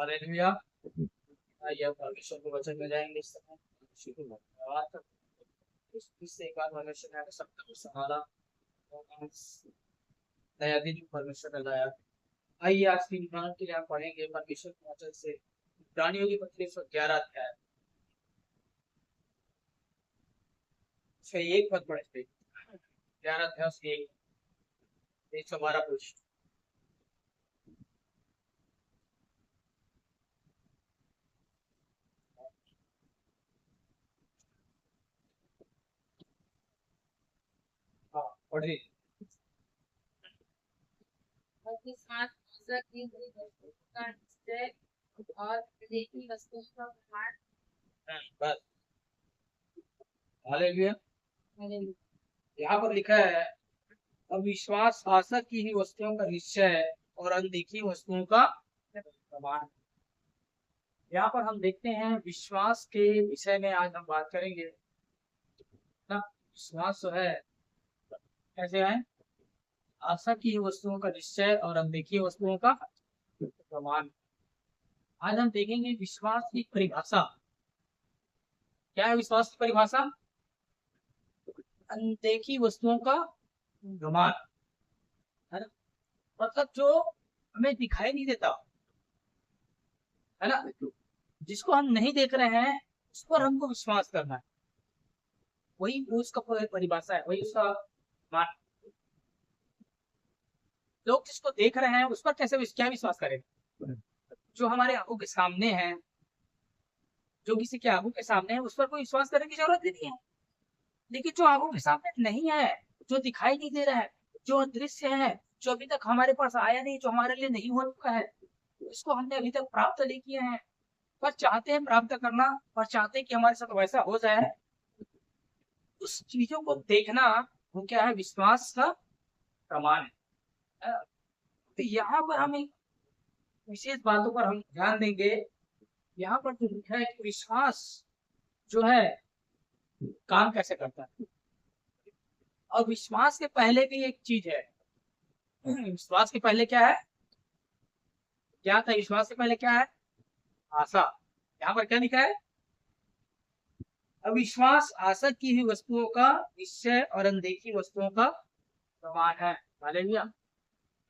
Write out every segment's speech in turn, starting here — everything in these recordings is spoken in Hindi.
हालेलुया। आइए अब परमेश्वर के वचन में जाएंगे इस समय। शुरू धन्यवाद तक इससे एक बार परमेश्वर ने सब कुछ संभाला और नया दिन परमेश्वर ने लाया। आइए आज की ध्यान के लिए हम पढ़ेंगे परमेश्वर के वचन से प्राणियों की पत्री 11 अध्याय से एक पद पढ़े। 11 अध्याय से 112 पृष्ठ। हाँ पढ़िए। के साथ दूसरा की हुई वस्तुओं का निश्चय और विदेशी वस्तुओं का प्रमाण। बस हालेलुया। हालेलुया। यहाँ पर लिखा है अविश्वास आशा की ही वस्तुओं का निश्चय है और अनदेखी वस्तुओं का प्रमाण। यहाँ पर हम देखते हैं विश्वास के विषय में आज हम बात करेंगे ना। विश्वास जो है कैसे है? आशा की वस्तुओं का निश्चय और अनदेखी वस्तुओं का प्रमाण। आज हम देखेंगे विश्वास की परिभाषा। क्या है विश्वास की परिभाषा? अनदेखी वस्तुओं का प्रमाण, है ना। मतलब जो हमें दिखाई नहीं देता, है ना, जिसको हम नहीं देख रहे हैं उस पर हमको विश्वास करना है। वही उसका परिभाषा है, वही उसका मान। लोग जिसको देख रहे हैं उस पर कैसे क्या विश्वास करेंगे? जो हमारे आंखों के सामने है, जो किसी के आंखों के सामने है उस पर कोई विश्वास करने की जरूरत नहीं है। लेकिन जो आंखों के सामने नहीं है, जो दिखाई नहीं दे रहा है, जो अदृश्य है, जो अभी तक हमारे पास आया नहीं, जो हमारे लिए नहीं हो चुका है, उसको हमने अभी तक प्राप्त नहीं किया है, पर चाहते हैं प्राप्त करना, पर चाहते हैं कि हमारे साथ वैसा हो जाए। उस चीजों को देखना वो क्या है? विश्वास का प्रमाण है। तो यहाँ पर हम एक विशेष बातों पर हम ध्यान देंगे। यहाँ पर जो लिखा है कि विश्वास जो है काम कैसे करता है, और विश्वास के पहले भी एक चीज है। विश्वास के पहले क्या है? क्या था विश्वास से पहले? क्या है? आशा। यहाँ पर क्या लिखा है? अविश्वास आशा की हुई वस्तुओं का निश्चय और अनदेखी वस्तुओं का प्रमाण है। हालेलुया।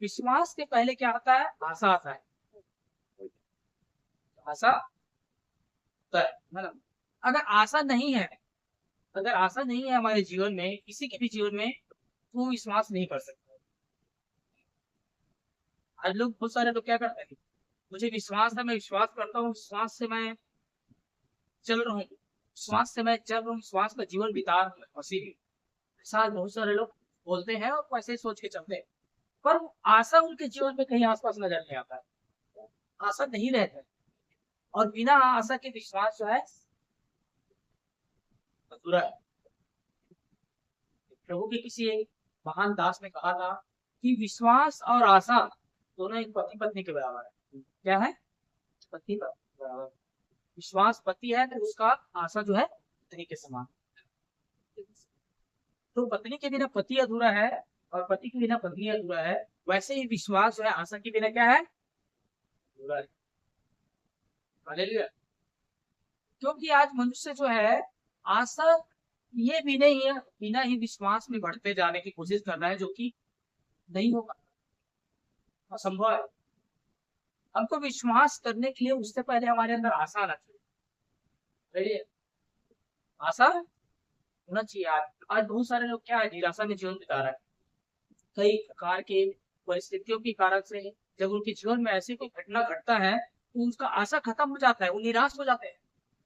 विश्वास के पहले क्या आता है? आशा आता है। आशा है ना। अगर आशा नहीं है, अगर आशा नहीं है हमारे जीवन में, किसी के भी जीवन में, तो विश्वास नहीं कर सकते। आज लोग, बहुत सारे लोग क्या करते हैं, मुझे विश्वास है, मैं विश्वास करता हूँ, विश्वास से मैं चल रहा हूँ, विश्वास से मैं चल रहा हूँ, विश्वास का जीवन बिता रहा हूँ, हंसी भी। ऐसा बहुत सारे लोग बोलते हैं और वैसे ही सोच के चलते हैं, पर आशा उनके जीवन में कहीं आसपास नजर नहीं आता है। आशा नहीं रहता है, और बिना आशा के विश्वास जो है अधूरा है। प्रभु के किसी एक महान दास ने कहा था कि विश्वास और आशा दोनों एक पति पत्नी के बराबर है। क्या है? पति पत्नी बराबर। विश्वास पति है तो उसका आशा जो है पत्नी के समान। तो पत्नी के बिना पति अधूरा है और पति के बिना पत्नी अधूरा है। वैसे ही विश्वास जो है आशा के बिना क्या है? अधूरा है। हालेलुया। क्योंकि आज मनुष्य जो है आशा ये भी नहीं है, बिना ही विश्वास में बढ़ते जाने की कोशिश कर रहा है, जो कि नहीं होगा, असंभव है। हमको विश्वास करने के लिए उससे पहले हमारे अंदर आशा आना चाहिए। आशा होना चाहिए। आज बहुत सारे लोग क्या है, निराशा में जीवन बिता रहे हैं। कई प्रकार के परिस्थितियों के कारण से जब उनके जीवन में ऐसी कोई घटना घटता है तो उसका आशा खत्म हो जाता है, वो निराश हो जाते हैं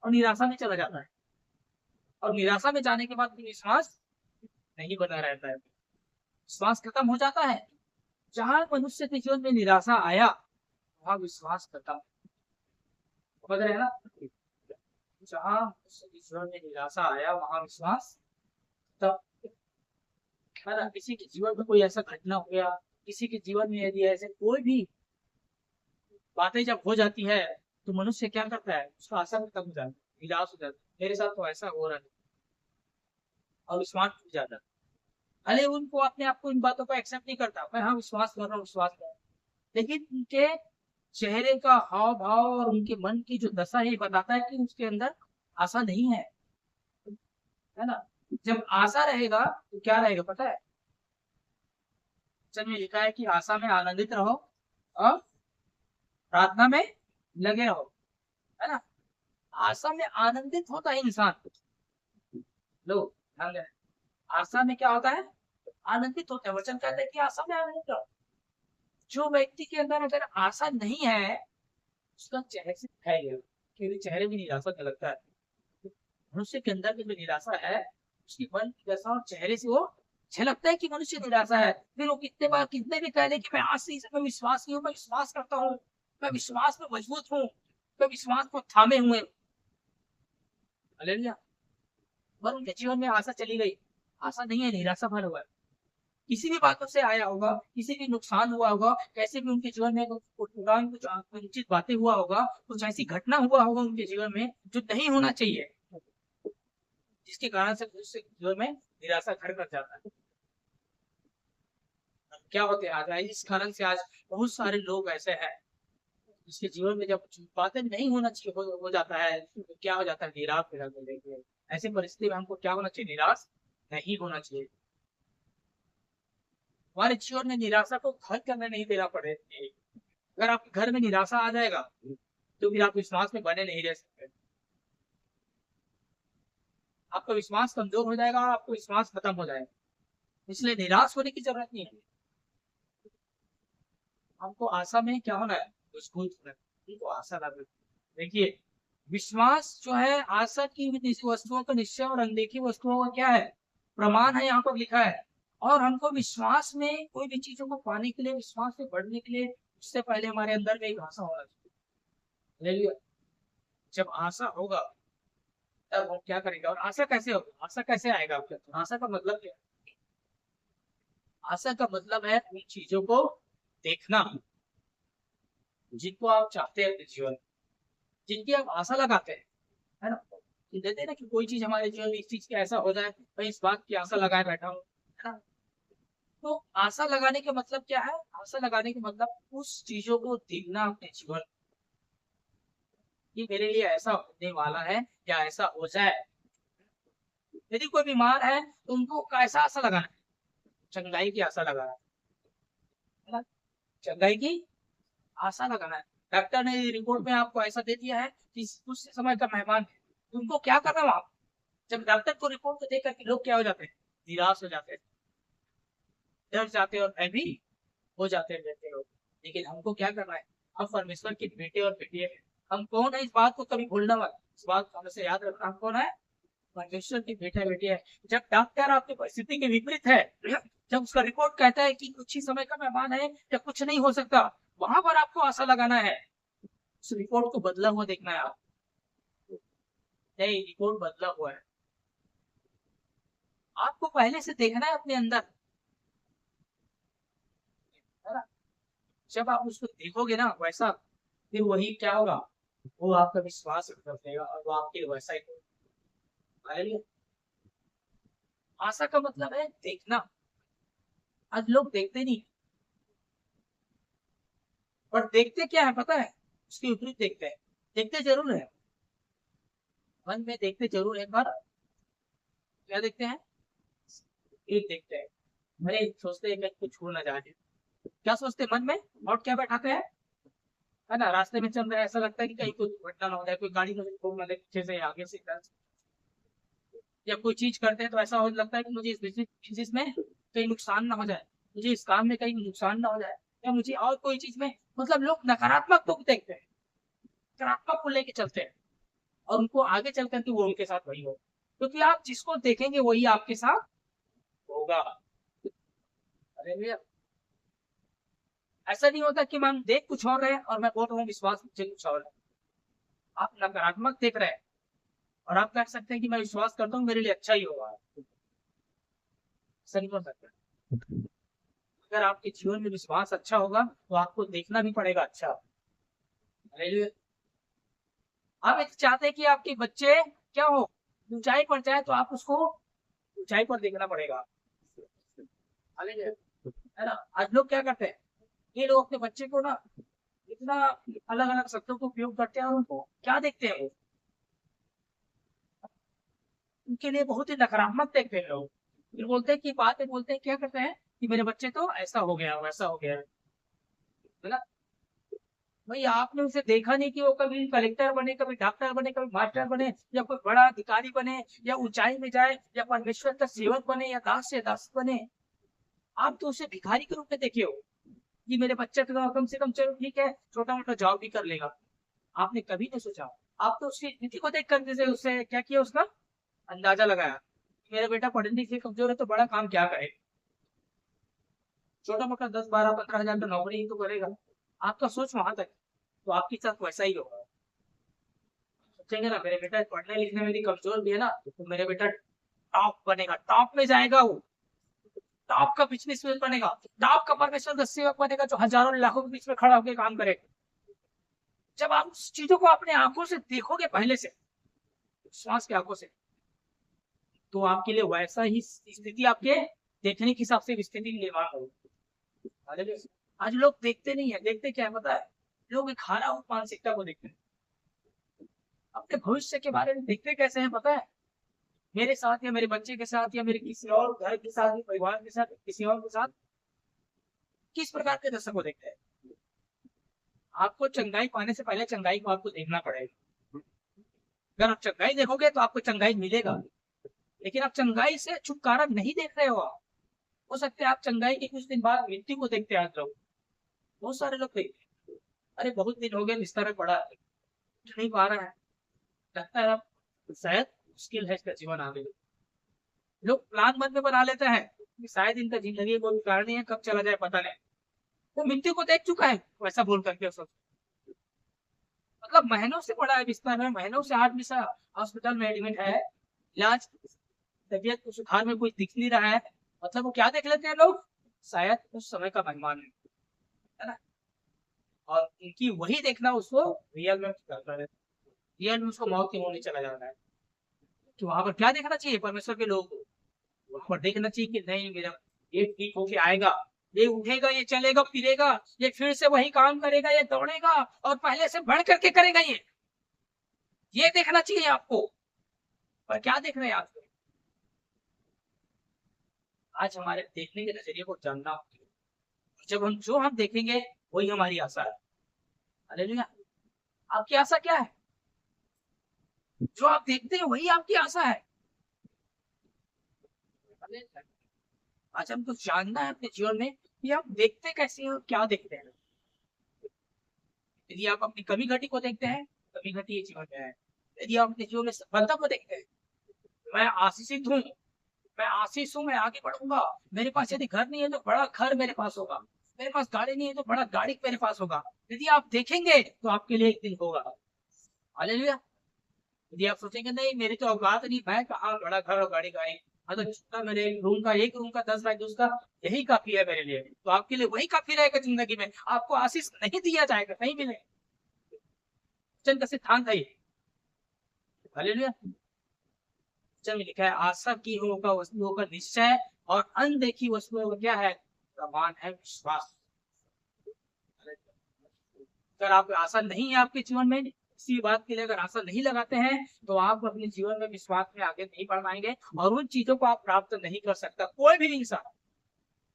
और निराशा में चला जाता है। और निराशा में जाने के बाद विश्वास नहीं बना रहता है, विश्वास खत्म हो जाता है। जहां मनुष्य के जीवन में निराशा आया वहां विश्वास खत्म। समझ रहे हैं ना? जहां मनुष्य के जीवन में निराशा आया वहां विश्वास तब, है ना। किसी के जीवन में कोई ऐसा घटना हो गया, किसी के जीवन में यदि ऐसे कोई भी बातें जब हो जाती है तो मनुष्य क्या करता है? उसका आशा खत्म हो जाता है, निराश हो जाता है। मेरे साथ तो ऐसा हो रहा है, और विश्वास टूट जाता है। अरे उनको अपने आप को इन बातों को एक्सेप्ट नहीं करता, मैं हाँ विश्वास कर रहा हूँ, विश्वास कर रहा हूँ। लेकिन उनके चेहरे का हाव भाव और उनके मन की जो दशा है ये बताता है कि उसके अंदर आशा नहीं है ना। जब आशा रहेगा तो क्या रहेगा पता है, में लिखा है कि आशा में आनंदित रहो और प्रार्थना में लगे रहो, है ना। आशा में आनंदित होता है इंसान। लो ध्यान देना, आशा में क्या होता है, आनंदित होता है। वचन कहता है कि आशा में आनंदित रहो। जो व्यक्ति के अंदर अगर आशा नहीं है उसका चेहरे से दिखाई देगा, क्योंकि चेहरे में निराशा झलकता है। मनुष्य के अंदर जो निराशा है उसकी मन की दशा और चेहरे से वो झलकता है कि मनुष्य निराशा है। फिर वो कितने बार कितने भी कह दे कि मैं आज से मैं विश्वास नहीं हूँ, मैं विश्वास करता हूँ, मैं विश्वास में मजबूत हूँ, मैं विश्वास को थामे हुए। हालेलुया। पर उनके जीवन में आशा चली गई, आशा नहीं है, निराशा भर हुआ है। किसी भी बातों से आया होगा, किसी भी नुकसान हुआ होगा, कैसे भी उनके जीवन में कुछ अनुचित बातें हुआ होगा, कुछ ऐसी घटना हुआ होगा उनके जीवन में जो नहीं होना चाहिए, जिसके कारण से उसके जीवन में निराशा घर कर जाता है। क्या होते हैं आज, इस कारण से आज बहुत सारे लोग ऐसे हैं जिसके जीवन में जब बातें नहीं होना चाहिए हो जाता है तो क्या हो जाता है, निराश हो जाता है। ऐसी परिस्थिति में हमको क्या होना चाहिए, निराश नहीं होना चाहिए। हमारे जीवन में निराशा को घर करने नहीं देना पड़े। अगर आपके घर में निराशा आ जाएगा तो फिर आप विश्वास में बने नहीं रह सकते। आपका विश्वास कमजोर हो जाएगा, आपको विश्वास खत्म हो जाएगा। इसलिए निराश होने की जरूरत नहीं है। हमको आशा में क्या होना है, मजबूत होना है, उनको आशा लगा। देखिए विश्वास जो है आशा की वस्तुओं का निश्चय और अनदेखी वस्तुओं का क्या है, प्रमाण है, यहाँ पर लिखा है। और हमको विश्वास में कोई भी चीजों को पाने के लिए, विश्वास में बढ़ने के लिए उससे पहले हमारे अंदर में एक आशा होना चाहिए। जब आशा होगा तब हम क्या करेंगे। और आशा कैसे होगा, आशा कैसे आएगा आपके अंदर? आशा का मतलब क्या है? आशा का मतलब है उन चीजों को देखना जिनको आप चाहते हैं अपने जीवन, जिनकी आप आशा लगाते हैं, है ना। देते हैं ना कि कोई चीज हमारे जीवन में इस चीज का ऐसा हो जाए, मैं इस बात की आशा लगाए बैठा हूँ, है ना। तो आशा लगाने का मतलब क्या है, आशा लगाने का मतलब उस चीजों को देखना अपने जीवन, ये मेरे लिए ऐसा होने वाला है या ऐसा हो जाए। यदि कोई बीमार है तो उनको कैसा आशा लगाना है, चंगाई की आशा लगाना है ना, चंगाई की आशा लगाना है। डॉक्टर ने रिपोर्ट में आपको ऐसा दे दिया है कि कुछ समय का मेहमान है, तुमको क्या करना है आप। जब डॉक्टर को रिपोर्ट को देख करके लोग क्या हो जाते हैं, निराश हो जाते हैं, डर जाते हैं और भय भी हो जाते हैं व्यक्ति लोग। लेकिन हमको क्या करना है, हम परमेश्वर के बेटे और बेटियां हैं। हम कौन है इस बात को कभी भूलना मत, इस बात को हमेशा याद रखना, हम कौन है, परमेश्वर के बेटे बेटी है। जब डॉक्टर आपकी परिस्थिति के विपरीत है, जब उसका रिपोर्ट कहता है कि कुछ ही समय का मेहमान है या कुछ नहीं हो सकता, वहां पर आपको आशा लगाना है। उस रिपोर्ट को बदला हुआ देखना है आप, नहीं रिपोर्ट बदला हुआ है, आपको पहले से देखना है अपने अंदर, है ना। जब आप उसको देखोगे ना वैसा, फिर वही क्या होगा, वो आपका विश्वास कर देगा और वो आपके लिए वैसा ही होगा। आशा का मतलब है देखना। आज लोग देखते नहीं, पर देखते क्या है पता है, उसके विपरीत देखते हैं। देखते जरूर है, मन में देखते जरूर है, पर क्या देखते हैं, एक देखते हैं, अरे सोचते हैं कहीं कुछ छू ना जाए। क्या सोचते हैं मन में, और क्या बैठाते हैं, है ना। रास्ते में चल रहे ऐसा लगता है कि कहीं कुछ घटना ना हो जाए, कोई गाड़ी में ठोक ना दे पीछे से आगे से, या कोई चीज करते हैं तो ऐसा हो लगता है कि मुझे इस बिजनेस में कहीं नुकसान ना हो जाए, मुझे इस काम में कहीं नुकसान ना हो जाए, या मुझे और कोई चीज में, मतलब लोग नकारात्मक तो देखते हैं, नकारात्मक को लेके चलते हैं और उनको आगे चल करके वो उनके साथ वही हो, क्योंकि आप जिसको देखेंगे वही आपके साथ होगा। अरे भैया ऐसा नहीं होता कि मैं देख कुछ और रहे हैं और मैं बोल रहा हूँ विश्वास मुझे कुछ और है। आप नकारात्मक देख रहे हैं और आप कह सकते हैं कि मैं विश्वास करता हूँ मेरे लिए अच्छा ही होगा, ऐसा नहीं हो सकता। अगर आपके जीवन में विश्वास अच्छा होगा तो आपको देखना भी पड़ेगा अच्छा। अरे आप एक चाहते हैं कि आपके बच्चे क्या हो, ऊंचाई पर जाए, तो आप उसको ऊंचाई पर देखना पड़ेगा, है ना। आज लोग क्या करते हैं, ये लोग अपने बच्चे को ना इतना अलग अलग शब्दों को उपयोग करते हैं और उनको क्या देखते हैं वो, उनके लिए बहुत ही नकारात्मक देखते हैं लोग। फिर बोलते हैं कि बातें बोलते हैं, क्या करते हैं कि मेरे बच्चे तो ऐसा हो गया वैसा हो गया, है ना। भाई आपने उसे देखा नहीं कि वो कभी कलेक्टर बने, कभी डॉक्टर बने, कभी मास्टर बने, या कोई बड़ा अधिकारी बने, या ऊंचाई में जाए, या परमेश्वर का सेवक बने, या दास से दास बने। आप तो उसे भिखारी के रूप में देखे हो कि मेरे बच्चे तो कम से कम चलो ठीक है छोटा मोटा जॉब भी कर लेगा। आपने कभी नहीं सोचा, आप तो उसकी स्थिति को देख कर जैसे उससे क्या किया, उसका अंदाजा लगाया कि मेरा बेटा पढ़ने लिखने कमजोर है तो बड़ा काम क्या करे, छोटा मोटा 10 12 15 हजार का नौकरी ही तो करेगा। आपका सोच वहां तक, तो आपके साथ वैसा ही होगा। सोचेंगे ना मेरे बेटा पढ़ने लिखने में भी कमजोर भी है ना, तो मेरे बेटा टॉप बनेगा, टॉप में जाएगा वो, टॉप का बिजनेसमैन बनेगा, टॉप का परमेश्वर का सेवक बनेगा जो हजारों लाखों के बीच में खड़ा होकर काम करेगा। जब आप उस चीजों को अपने आंखों से देखोगे पहले से, विश्वास की आंखों से, तो आपके लिए वैसा ही स्थिति आपके देखने के हिसाब से स्थिति निर्माण होगी। आज लोग देखते नहीं है, देखते क्या है पता है, लोग एक हारा हुआ मानसिकता को देखते हैं, अपने भविष्य के बारे में देखते कैसे हैं पता है, मेरे साथ या मेरे बच्चे के साथ या मेरे किसी और घर के साथ, परिवार के साथ, किसी और के साथ किस प्रकार के दर्शक को देखते हैं। आपको चंगाई पाने से पहले चंगाई को आपको देखना पड़ेगा। अगर आप चंगाई देखोगे तो आपको चंगाई मिलेगा, लेकिन आप चंगाई से छुटकारा नहीं देख रहे हो। आप हो सकते हैं आप चंगाई के कुछ दिन बाद मृत्यु को देखते हैं। आज लोग, बहुत सारे लोग देखते हैं, अरे बहुत दिन हो गए बिस्तर में पड़ा है, उठ नहीं पा रहा है, लगता है आप शायद मुश्किल है इसका जीवन आगे। लोग प्लान मन में बना लेते हैं कि शायद इनका जिंदगी कोई कारण नहीं है, कब चला जाए पता नहीं, वो मृत्यु को देख चुका है वैसा बोल करके सब, मतलब महीनों से पड़ा है बिस्तर में, महीनों से आदमी सा हॉस्पिटल में एडमिट है, इलाज, तबीयत को सुधार में कोई दिख नहीं रहा है, मतलब वो क्या देख लेते हैं लोग, शायद उस समय का मेहमान है ना, और उनकी वही देखना उसको रियल में करता है, रियल में उसको मौत की होने चला जाता है। तो वहां पर क्या देखना चाहिए परमेश्वर के लोगों को, वहां पर देखना चाहिए कि नहीं मेरा ये ठीक होके आएगा, ये उठेगा, ये चलेगा फिरेगा, ये फिर से वही काम करेगा, ये दौड़ेगा और पहले से बढ़ करके करेगा, ये देखना चाहिए आपको। पर क्या देख रहे हैं आज, आज हमारे देखने के नजरिए को जानना होगा। जब हम जो हम देखेंगे वही हमारी आशा है। हालेलुया। आपकी आशा क्या है, जो आप देखते हैं वही आपकी आशा है। आज हमको जानना है अपने जीवन में कि आप देखते कैसे हैं और क्या देखते हैं। यदि आप अपनी कमी घटी को देखते हैं, कमी घटी ये जीवन में है। यदि आप अपने जीवन में सफलता को देखते हैं, मैं आशीषित हूँ, मैं आशीष हूँ, मैं आगे बढ़ूंगा, मेरे पास यदि घर नहीं है तो बड़ा घर मेरे पास होगा, मेरे पास गाड़ी नहीं है तो बड़ा गाड़ी मेरे पास होगा, यदि आप देखेंगे तो आपके लिए एक दिन होगा। हालेलुया। यदि आप सोचेंगे नहीं मेरी तो औकात नहीं, मैं कहाँ बड़ा घर और गाड़ी गाड़ी, हाँ तो जितना मेरे एक रूम का 10 बाय 10 का यही काफी है मेरे लिए, तो आपके लिए वही काफी रहेगा जिंदगी में। आपको आशीष नहीं दिया जाएगा, नहीं मिलेगा, वचन का सिद्धांत है ये। हालेलुया। वचन में लिखा है आशा की होगा वस्तुओं का निश्चय और अनदेखी वस्तुओं का क्या है, प्रमाण है विश्वास। अगर आप आशा नहीं है आपके जीवन में, किसी बात के लिए अगर आशा नहीं लगाते हैं, तो आप अपने जीवन में विश्वास में आगे नहीं बढ़ पाएंगे और उन चीजों को आप प्राप्त नहीं कर सकता। कोई भी इंसान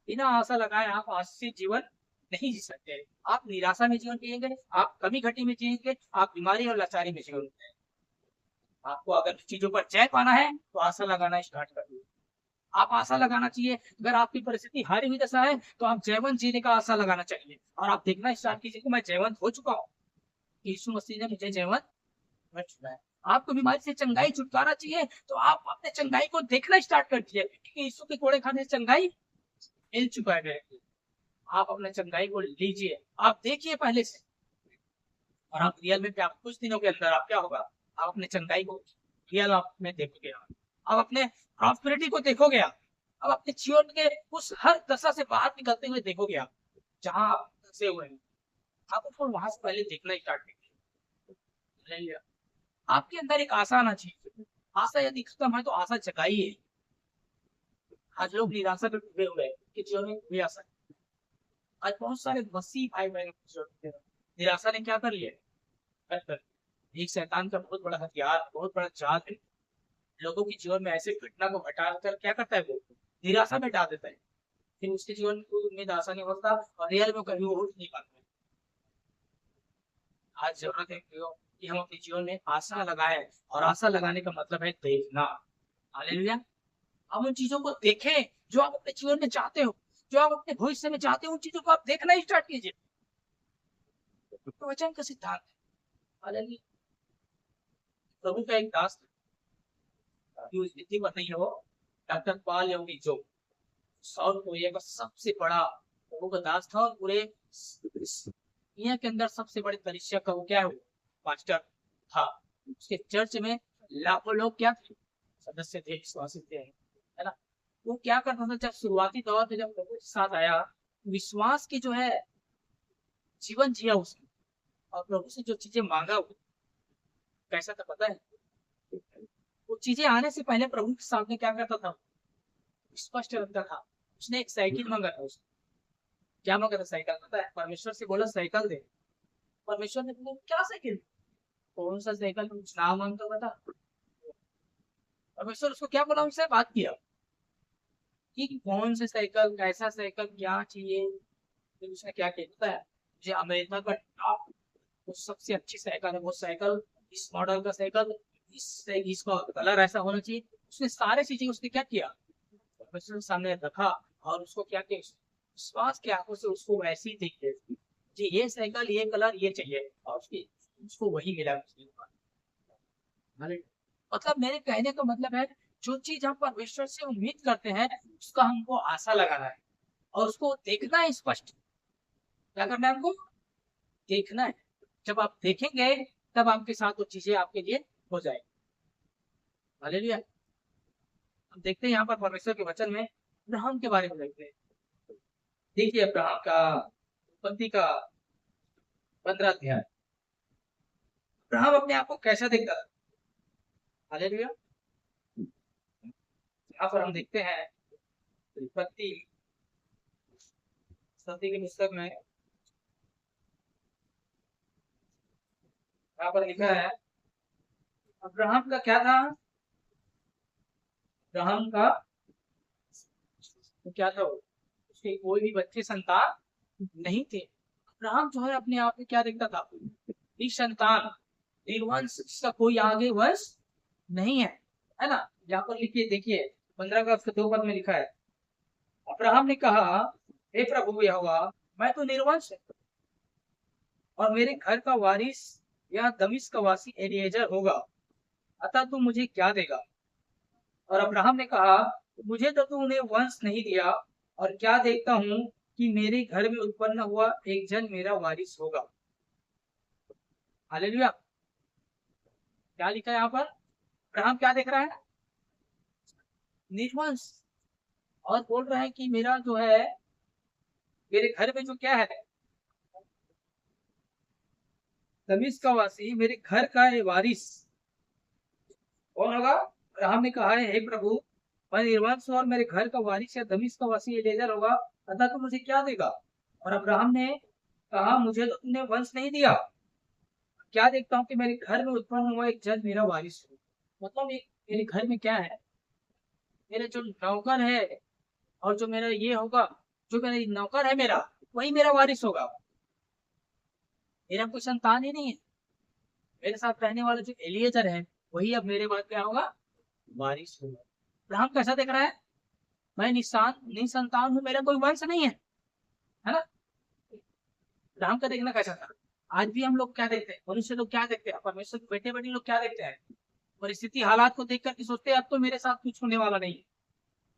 बिना आशा लगाए आप आशीषित जीवन नहीं जी सकते। आप निराशा में जीवन जिएंगे, आप कमी घटी में जिएंगे, आप बीमारी और लाचारी में जीवन। आपको अगर चीजों पर जय पाना है तो आशा लगाना स्टार्ट कर दीजिए। आप आशा लगाना चाहिए, अगर आपकी परिस्थिति हारी हुई दशा है तो आप जयवंत जीने का आशा लगाना चाहिए और आप देखना स्टार्ट कीजिए कि मैं जयवंत हो चुका हूँ, यीशु मसीह ने मुझे जयवंत कर चुका है। आपको बीमारी से चंगाई छुटकारा चाहिए तो आप अपने चंगाई को देखना स्टार्ट कर दीजिए, क्योंकि यीशु के कोड़े खाने से चंगाई मिल चुका है मेरे को। आप अपने चंगाई को लीजिए, आप देखिए पहले से, और आप रियल में आप कुछ दिनों के अंदर आप क्या होगा, आप अपने चंगाई को रियल आप में देखोगे, आप अपने प्रॉस्पेरिटी को देखोगे, अब अपने जीवन के उस हर दशा से बाहर निकलते हुए देखोगे, आप जहां आप फंसे हुए हैं आप उसको वहां से पहले देखना स्टार्ट कीजिए। आपके अंदर एक आशा आना चाहिए, आशा यदि खत्म है तो आशा जगाइए। आज लोग निराशा में डूबे हुए हैं कि जीवन में कोई आशा नहीं। आज बहुत सारे मसीह भाई बहन निराशा ने क्या कर लिया, एक शैतान का बहुत बड़ा हथियार, बहुत बड़ा जाल है। लोगों के जीवन में ऐसे घटना को घटा कर क्या करता है, वो निराशा में डाल देता है। फिर उसके जीवन को उम्मीद आशा नहीं होता और रियल में कभी वो उठ नहीं पाता। आज जरूरत है कि हम अपने जीवन में आशा लगाएं, और आशा लगाने का मतलब है देखना। हालेलुया। हम उन चीजों को देखें जो आप अपने जीवन में चाहते हो, जो आप अपने भविष्य में चाहते हो, उन चीजों को आप देखना ही स्टार्ट कीजिए। तो वचन का सिद्धांत है। हालेलुया। प्रभु का एक दास बताइए हो, डॉक्टर पाल योगी जो साउथ कोरिया का सबसे बड़ा प्रभु का दास था, और पूरे दुनिया के अंदर सबसे बड़े कलीसिया का वो क्या है, पास्टर था। उसके चर्च में लाखों लोग क्या सदस्य थे, विश्वासी थे, है ना। वो क्या करता था, जब शुरुआती दौर में जब प्रभु के साथ आया, विश्वास की जो है जीवन जिया उसने, और प्रभु से जो चीजें मांगा वो कैसा था पता है। वो चीजें आने से पहले प्रभु के सामने क्या करता था, स्पष्ट रखता था। उसने एक साइकिल मांगा था। उसने क्या मांगा था, साइकिल पता है। परमेश्वर से बोला साइकिल दे। परमेश्वर ने बोला क्या साइकिल, कौन सा साइकिल, कुछ नाम वाम तो बता। परमेश्वर उसको क्या बोला, उनसे बात किया कि कौन से साइकिल, कैसा साइकिल, क्या चाहिए। फिर उसने क्या किया पता है, मुझे अमेरिका का टॉप वो सबसे अच्छी साइकिल है, वो साइकिल, इस मॉडल का साइकिल, इसका कलर ऐसा होना चाहिए। उसने सारी चीजें उसने क्या किया, परमेश्वर के सामने रखा, और उसको क्या किया, विश्वास की आंखों से उसको वैसे ही देखते जी, ये साइकिल, ये कलर, ये चाहिए, और उसको वही मिला। मतलब मेरे कहने का मतलब है, जो चीज हम परमेश्वर से उम्मीद करते हैं उसका हमको आशा लगाना है, और उसको देखना है स्पष्ट। क्या करना है हमको, देखना है। जब आप देखेंगे तब आपके साथ वो चीजें आपके लिए हो जाएगी। हालेलुया। हम देखते हैं यहाँ पर परमेश्वर के वचन में अब्राहम के बारे में देखते हैं। देखिए अब्राहम का उत्पत्ति का 15 अध्याय। अब्राहम अपने आप को कैसा देखता था। हालेलुया। यहाँ पर हम देखते हैं उत्पत्ति की पुस्तक में यहाँ पर लिखा है, अब्राहम का क्या था, अब्राहम का तो क्या था, उसके कोई भी बच्चे संतान नहीं थे। अब्राहम जो है अपने आप में क्या देखता था, निसंतान, निर्वंश, जिसका कोई आगे वंश नहीं है ना। यहाँ पर लिखिए, देखिए 15 का उसके 2 पद में लिखा है, अब्राहम ने कहा, हे प्रभु यहोवा, मैं तो निर्वंश है, और मेरे घर का वारिस यह दमिश्क का वासी एलीएजर होगा, अतः तू मुझे क्या देगा। और अब्राहम ने कहा, मुझे तो तूने वंश नहीं दिया, और क्या देखता हूँ कि मेरे घर में उत्पन्न हुआ एक जन मेरा वारिस होगा। हालेलुया। क्या लिखा है यहाँ पर, अब्राहम क्या देख रहा है, निर्वंश, और बोल रहा है कि मेरा जो है, मेरे घर में जो क्या है, दमिश्क का वासी, मेरे घर का ये वारिस कौन होगा। अब्राहम ने कहा है, हे प्रभु, मैं निर्वंश हूं, और मेरे घर का वारिस या दमिश्क का वासी एलीएजर होगा, अतः तू मुझे क्या देगा। और अब्राहम ने कहा, मुझे तो तुमने वंश नहीं दिया, क्या देखता हूँ कि मेरे घर में उत्पन्न हुआ एक जन मेरा वारिस हो। मतलब मेरे घर में क्या है, मेरे जो नौकर है, और जो मेरा ये होगा, जो मेरा नौकर है मेरा, वही मेरा वारिस होगा। मेरा कोई संतान ही नहीं है। मेरे साथ रहने वाला जो एलिएजर है, वही अब मेरे बाद क्या होगा, वारिस होगा। अब्राहम कैसा देख रहा है, मैं निसंतान हूँ, मेरा कोई वंश नहीं है ना। अब्राहम का देखना कैसा था। आज भी हम लोग क्या देखते हैं, मनुष्य लोग क्या देखते हैं, परमेश्वर के बेटे बेटी लोग क्या देखते हैं, परिस्थिति हालात को देख करके सोचते हैं अब तो मेरे साथ कुछ होने वाला नहीं,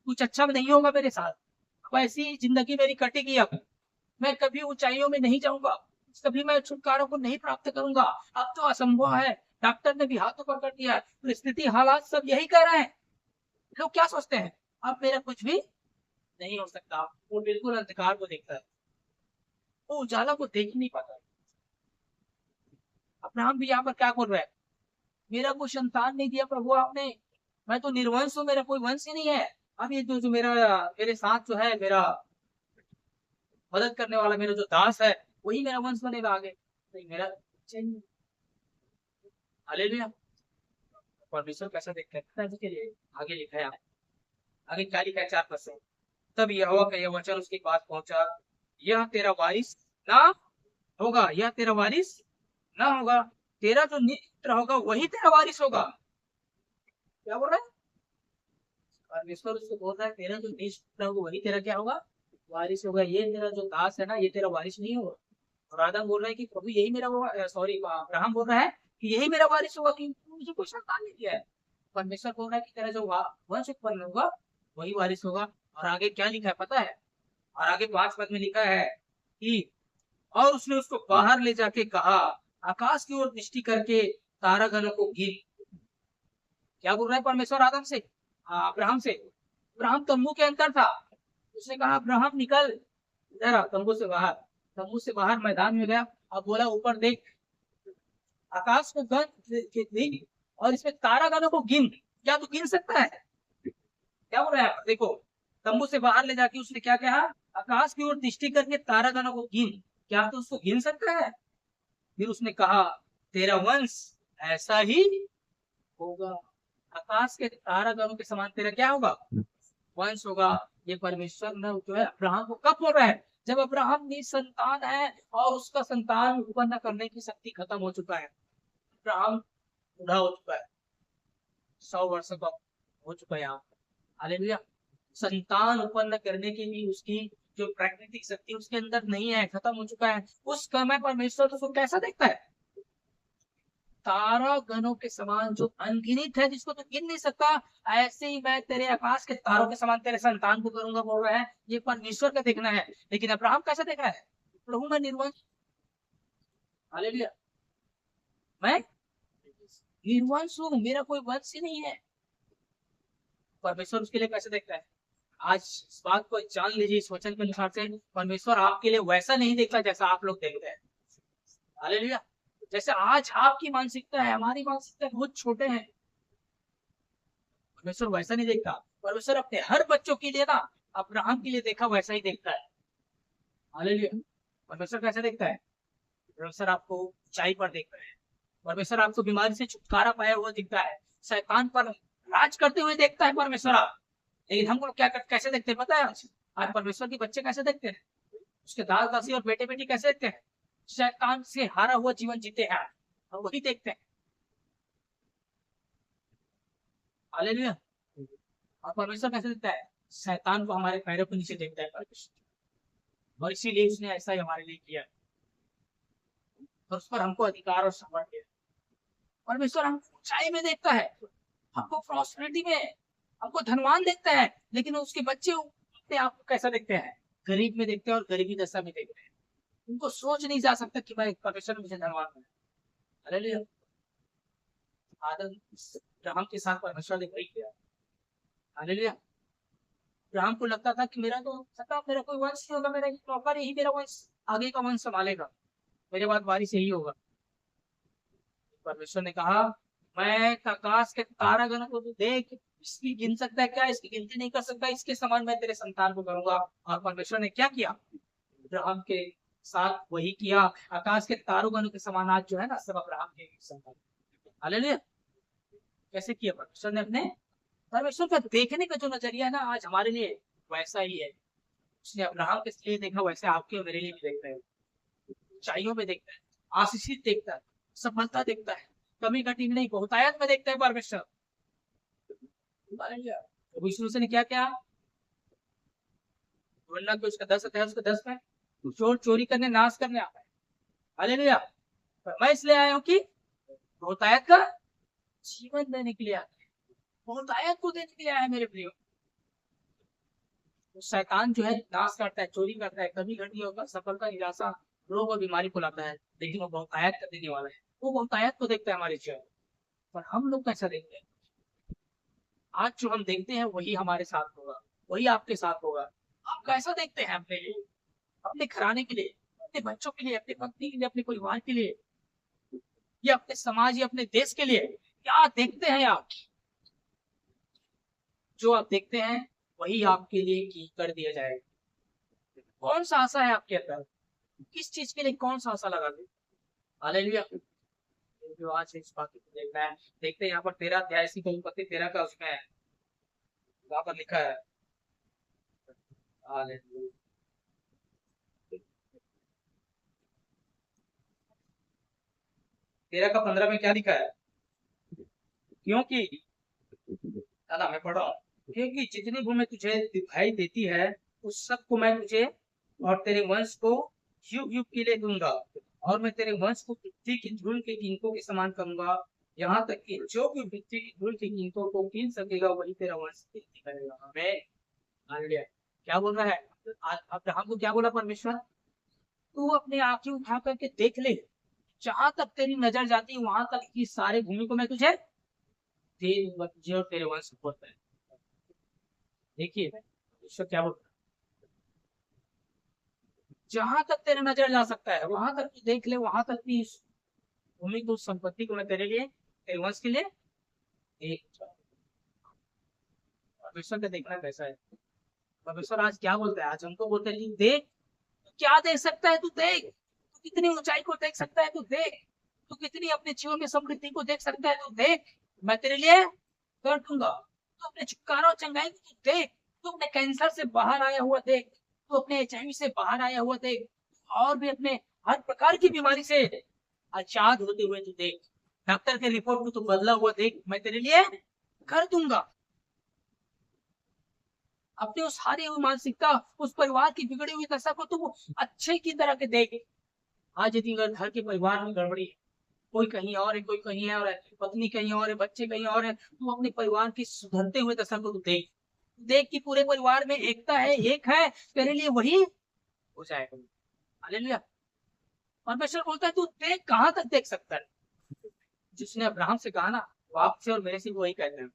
कुछ अच्छा नहीं होगा मेरे साथ, अब ऐसी जिंदगी मेरी कटेगी, अब मैं कभी ऊंचाइयों में नहीं जाऊंगा, कभी मैं छुटकारों को नहीं प्राप्त करूंगा, अब तो असंभव है, डॉक्टर ने भी हाथ ऊपर कर दिया, परिस्थिति हालात सब यही कह रहे हैं। लोग क्या सोचते हैं, अब मेरा कुछ भी नहीं हो सकता, वो बिल्कुल अंधकार को देखता है, वो उजाला को देख ही नहीं पाता। अब्राहम भी यहाँ पर क्या बोल रहा है, मेरा कोई संतान नहीं दिया प्रभु आपने, मैं तो निर्वंश हूँ, मेरा कोई वंश ही नहीं है। अब ये जो मेरा, मेरे साथ जो है मेरा मदद करने वाला मेरा जो दास है, वही मेरा वंश बनेगा आगे। नहीं मेरा हालेलुया। परमेश्वर कैसा देखता है पता है इसके लिए? आगे लिखा है, आगे क्या लिखा है 4%। तब यहोवा का यह वचन उसके पास पहुंचा, यह तेरा वारिस ना होगा, यह तेरा वारिस ना होगा, तेरा जो मित्र होगा वही तेरा वारिस होगा। क्या बोल रहा है परमेश्वर? उसको बोल रहा है तेरा जो मित्र होगा वही तेरा क्या होगा? वारिस होगा। ये तेरा जो दास है ना, ये तेरा वारिस नहीं होगा। और आदम बोल रहा है कि प्रभु यही मेरा होगा, सॉरी अब्राहम बोल रहा है कि यही मेरा वारिस होगा, क्योंकि मुझे कोई संतान नहीं दिया है। परमेश्वर बोल रहा है कि तेरा जो वंश उत्पन्न होगा वही वारिस होगा। और आगे क्या लिखा है पता है? और आगे 5 पद में लिखा है कि और उसने उसको बाहर ले जाके कहा, आकाश की ओर दृष्टि करके तारागणों को गिन। क्या बोल रहा है परमेश्वर आदम से, अब्राहम से? अब्राहम तंबू के अंदर था, उसने कहा अब्राहम निकल इधर आ, तंबू से बाहर। तंबू से बाहर मैदान में गया। अब बोला ऊपर देख, आकाश को देख और इसमें तारागणों को गिन। क्या तू गिन सकता है? क्या बोल रहा है देखो, तंबू से बाहर ले जाके उसने क्या कहा? आकाश की ओर दृष्टि करके तारागणों को गिन। क्या तू उसको गिन सकता है? फिर उसने कहा तेरा वंश ऐसा ही होगा, आकाश के तारागणों के समान तेरा क्या होगा? वंश होगा। ये परमेश्वर ने जो है अब्राहम को कब बोल रहा है? जब अब्राहम निसंतान है और उसका संतान उत्पन्न करने की शक्ति खत्म हो चुका है। अब्राहम बूढ़ा हो चुका है, 100 वर्ष का हो चुका है यहाँ। हालेलुया। संतान उत्पन्न करने के लिए उसकी जो प्राकृतिक शक्ति उसके अंदर नहीं है, खत्म हो चुका है। उस समय परमेश्वर उसको कैसा देखता है? तारा गणों के समान, जो अनगिनत है, जिसको तो गिन नहीं सकता। ऐसे ही मैं तेरे आकाश के तारों के समान तेरे संतान को करूंगा बोल रहा है। ये परमेश्वर का देखना है। लेकिन अब्राहम कैसा देख रहा है? प्रभु मैं निर्वंश, हालेलुया, मैं निर्वंश हूँ, मेरा कोई वंश ही नहीं है। परमेश्वर उसके लिए कैसे देखता है? आज इस बात को जान लीजिए, इस वचन के अनुसार से परमेश्वर आपके लिए वैसा नहीं देखता जैसा आप लोग देखते हैं। हालेलुया। जैसे आज आपकी मानसिकता है, हमारी मानसिकता बहुत छोटे हैं। परमेश्वर वैसा नहीं देखता। परमेश्वर अपने हर बच्चों के लिए ना, अब्राहम के लिए देखा वैसा ही देखता है। हालेलुया। परमेश्वर कैसे देखता है? परमेश्वर आपको ऊंचाई पर देखता है। परमेश्वर आपको बीमारी से छुटकारा पाया हुआ दिखता है। शैतान पर राज करते हुए देखता है परमेश्वर आप। लेकिन हम लोग क्या कैसे देखते हैं पता है? आज परमेश्वर के बच्चे कैसे देखते हैं? उसके दास दासी और बेटे बेटी कैसे देखते हैं? शैतान से हारा हुआ जीवन जीते हैं, और वही देखते हैं। हालेलुया। और परमेश्वर कैसे देखता है? शैतान को हमारे पैरों के नीचे देखता है परमेश्वर, और इसीलिए उसने ऐसा ही हमारे लिए किया और उस पर हमको अधिकार और समर्थ दिया। परमेश्वर हमको ऊंचाई में देखता है, हमको प्रॉस्पेरिटी में, हमको धनवान देखता है। लेकिन उसके बच्चे अपने आप को कैसा देखते हैं? गरीब में देखते हैं और गरीबी दशा में देखते हैं। उनको सोच नहीं जा सकता कि भाई परमेश्वर ने मुझे धनवान बनाया। हालेलुया। आदम अब्राहम के साथ परमेश्वर ने वही किया। हालेलुया। अब्राहम को लगता था कि मेरा तो सका, मेरा कोई वंश नहीं होगा, मेरा नौकर यही मेरा वंश आगे का वंश संभालेगा, मेरे बाद वारिस यही होगा। परमेश्वर ने कहा मैं आकाश के तारागणों को तो देख, इसकी गिन सकता है क्या? इसकी गिनती नहीं कर सकता, इसके समान मैं तेरे संतान को करूंगा। और परमेश्वर ने क्या किया? अब्राहम के साथ वही किया। आकाश के तारागणों के समान आज जो है ना, सब अब्राहम के संतान। हालेलुया। कैसे किया परमेश्वर ने? अपने परमेश्वर का देखने का जो नजरिया है ना, आज हमारे लिए वैसा ही है। उसने अब्राहम के लिए देखा, वैसे आपके और मेरे लिए भी देखता है। ऊंचाइयों में देखता है, आशीषित देखता है, सफलता देखता है, कमी घटी नहीं, बहुतायत में देखता है परमेश्वर। तो यीशु ने क्या क्या वरना कि उसका 10 अध्याय, उसका 10 में चोर चोरी करने नाश करने आता है। हालेलुया। मैं इसलिए आया हूं कि बहुतायत का जीवन देने के लिए आता है, बहुतायत को देने के लिए आया है मेरे प्रियो। तो शैतान जो है नाश करता है, चोरी करता है, कभी घटी होगा, सफलता, निराशा, रोग और बीमारी को लाता है। लेकिन वो बहुतायत कर देने वाला है, वो बहुतायत को देखता है हमारे जीवन। पर हम लोग कैसा देखते हैं? आज जो हम देखते हैं वही हमारे साथ होगा, वही आपके साथ होगा। आप कैसा देखते हैं अपने लिए, अपने घराने के लिए, अपने बच्चों के लिए, अपनी पत्नी के लिए, अपने परिवार के लिए, या अपने समाज या अपने देश के लिए? क्या देखते हैं आप? जो आप देखते हैं वही आपके लिए की कर दिया जाएगा। कौन सा आशा है आपके अंदर? किस चीज के लिए कौन सा आशा लगा दे? हालेलुया। जो आज इस बात को देखना है, देखते हैं यहाँ पर 13 अध्याय इसी को उत्पत्ति 13 का उसमें है, वहां पर लिखा है। हालेलुया। 13 का 15 में क्या लिखा है? क्योंकि दादा मैं पढ़ रहा हूँ, क्योंकि जितनी भूमि तुझे दिखाई देती है उस सब को मैं तुझे और तेरे वंश को युग युग के लिए दूंगा, और मैं तेरे वंश को पृथ्वी की धूल के कीमतों के समान करूंगा, यहाँ तक कि जो भी पृथ्वी की धूल की कीमतों को कीन सकेगा वही तेरा वंश कीर्ति करेगा। मैं हालेलुया। क्या बोल रहा है? अब्राहम को क्या बोला परमेश्वर? तू अपने आंखें उठा करके देख ले, जहां तक तेरी नजर जाती है वहां तक की सारी भूमि को मैं तुझे दे दूंगा, तुझे और तेरे वंश को। देखिए ईश्वर क्या बोलता है, जहां तक तेरा नजर जा सकता है वहां तक तू देख ले, वहां तक की इस भूमि को, संपत्ति को मैं तेरे लिए, तेरे वंश के लिए देख। परमेश्वर का देखना कैसा है? परमेश्वर आज क्या बोलता है? आज हमको बोलते हैं कि देख, क्या देख सकता है तू? देख, तू कितनी ऊंचाई को देख सकता है तू? देख, तू कितनी अपने जीवन में समृद्धि को देख सकता है तू? देख, मैं तेरे लिए कर दूंगा। तू अपने छुटकारा और चंगाई को तू देख, तू अपने कैंसर से बाहर आया हुआ देख, तू अपने HIV से बाहर आया हुआ देख, और भी अपने हर प्रकार की बीमारी से आजाद होते हुए तू देख, डॉक्टर के रिपोर्ट को तू बदला हुआ देख, मैं तेरे लिए कर दूंगा। अपनी उस हारी हुई मानसिकता, उस परिवार की बिगड़ी हुई दशा को तू अच्छे की तरह के देख। आज यदि अगर घर के परिवार में गड़बड़ी है, कोई कहीं और है, कोई कहीं है, और पत्नी कहीं और है, बच्चे कहीं और है, तू अपने परिवार की सुधरते हुए दशा को देख। देख कि पूरे परिवार में एकता है, एक है, तेरे लिए वही हो जाएगा। हालेलुया। परमेश्वर बोलता है तू देख, कहां तक देख सकता है? जिसने अब्राहम से कहा ना, वो आपसे और मेरे से वही कहते हैं।